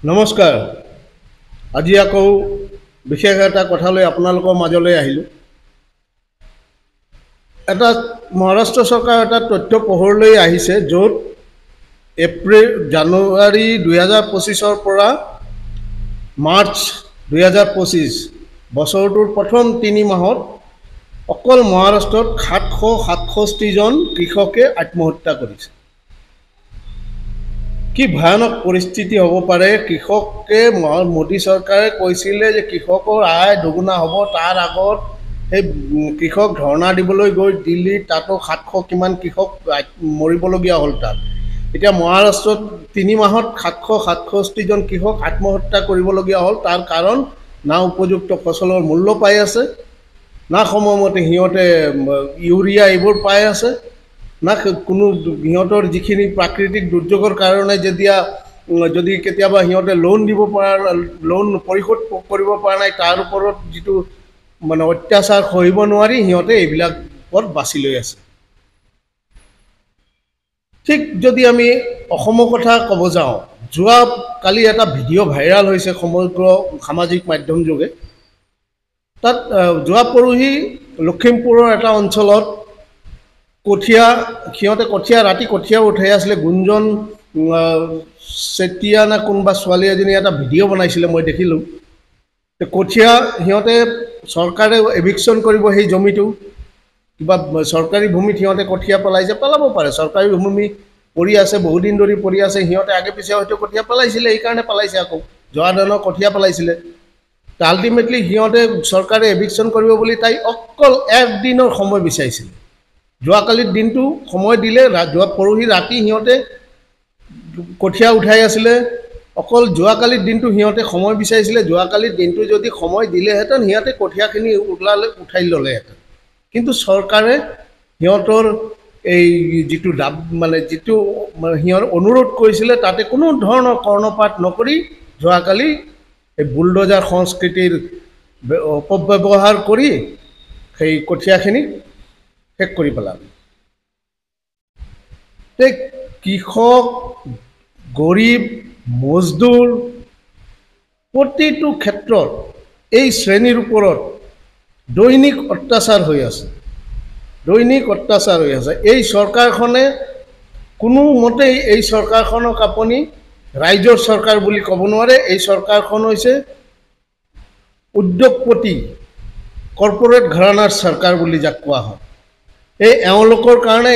নমস্কাৰ। আজি আকৌ বিশেষ এটা কথালৈ আপোনালোকৰ মাজলৈ আহিলোঁ। এটা মহাৰাষ্ট্ৰ চৰকাৰৰ এটা তথ্য পোহৰলৈ আহিছে, য'ত জানুৱাৰী 2025 পৰা মাৰ্চ 2025 বছৰটোৰ প্ৰথম 3 মাহত অকল মহাৰাষ্ট্ৰত 767 জন কৃষকে আত্মহত্যা কৰিছে। কি ভয়ানক পৰিস্থিতি হ'ব পাৰে। কৃষকে মোদী চৰকাৰে কৈছিলে যে কৃষকৰ আয় দুগুণা হ'ব, তাৰ আগত সেই কৃষক ধৰ্ণা দিবলৈ গৈ দিল্লীত তাতো 700 কিমান কৃষক মৰিবলগীয়া হ'ল। তাত এতিয়া মহাৰাষ্ট্ৰত 3 মাহত 767 জন কৃষক আত্মহত্যা কৰিবলগীয়া হ'ল। তাৰ কাৰণ না উপযুক্ত ফচলৰ মূল্য পাই আছে, না সময়মতে সিহঁতে ইউৰিয়া এইবোৰ পাই আছে, না কোনো সিহঁতৰ যিখিনি প্ৰাকৃতিক দুৰ্যোগৰ কাৰণে যদি কেতিয়াবা সিহঁতে লোন দিব পৰা, লোন পৰিশোধ কৰিব পৰা নাই, তাৰ ওপৰত যিটো অত্যাচাৰ সহিব নোৱাৰি সিহঁতে এইবিলাকত বাছি লৈ আছে। ঠিক যদি আমি অসমৰ কথা ক'ব যাওঁ, কালি এটা ভিডিঅ' ভাইৰাল হৈছে সমগ্ৰ সামাজিক মাধ্যম যোগে। তাত যোৱা পৰহি লখিমপুৰৰ এটা অঞ্চলত ৰাতি কঠীয়া উঠাই আছিলে। গুঞ্জন চেতিয়া না কোনোবা ছোৱালী এজনী এটা ভিডিঅ' বনাইছিলে, মই দেখিলোঁ। কঠীয়া সিহঁতে চৰকাৰে এভিকশ্যন কৰিব সেই জমিটো, কিবা চৰকাৰী ভূমিত সিহঁতে কঠীয়া পেলাব পাৰে। চৰকাৰী ভূমি পৰি আছে, বহুদিন ধৰি পৰি আছে। সিহঁতে আগে পিছে হয়তো কঠীয়া পেলাইছিলে, এইকাৰণে পেলাইছে। আকৌ যোৱা ধৰণৰ কঠীয়া পেলাইছিলে। আল্টিমেটলি সিহঁতে চৰকাৰে এভিকশ্যন কৰিব বুলি তাই অকল 1 দিনৰ সময় বিচাৰিছিলে। যোৱাকালিৰ দিনটো সময় দিলে, পৰহি ৰাতি সিহঁতে কঠীয়া উঠাই আছিলে। অকল যোৱাকালিৰ দিনটো সিহঁতে সময় বিচাৰিছিলে। যোৱাকালিৰ দিনটো যদি সময় দিলেহেঁতেন সিহঁতে কঠীয়াখিনি উঠাই ল'লেহেঁতেন। কিন্তু চৰকাৰে সিহঁতৰ এই যিটো সিহঁত অনুৰোধ কৰিছিলে তাতে কোনো ধৰণৰ কৰ্ণপাত নকৰি যোৱাকালি এই বুলডোজাৰ সংস্কৃতিৰ অপব্যৱহাৰ কৰি সেই কঠীয়াখিনি শেষ কৰি পেলালে। কৃষক, গৰীব, মজদুৰ প্ৰতিটো ক্ষেত্ৰত এই শ্ৰেণীৰ ওপৰত দৈনিক অত্যাচাৰ হৈ আছে। এই চৰকাৰখনে কোনোমতেই এই চৰকাৰখনক আপুনি ৰাইজৰ চৰকাৰ বুলি ক'ব নোৱাৰে। এই চৰকাৰখন হৈছে উদ্যোগপতি, কৰ্পৰেট ঘৰানাৰ চৰকাৰ বুলি যাক কোৱা হয়। এওঁলোকৰ কাৰণে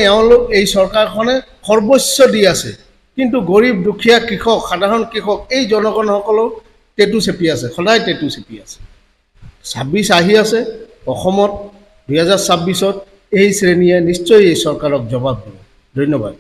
এই চৰকাৰখনে সৰ্বস্ব দি আছে, কিন্তু গৰীব, দুখীয়া, কৃষক, সাধাৰণ কৃষক, এই জনগণসকলক টেটু চেপি আছে, সদায় টেটু চেপি আছে। 26 আহি আছে অসমত, 2026ত এই শ্ৰেণীয়ে নিশ্চয় এই চৰকাৰক জবাব দিব। ধন্যবাদ।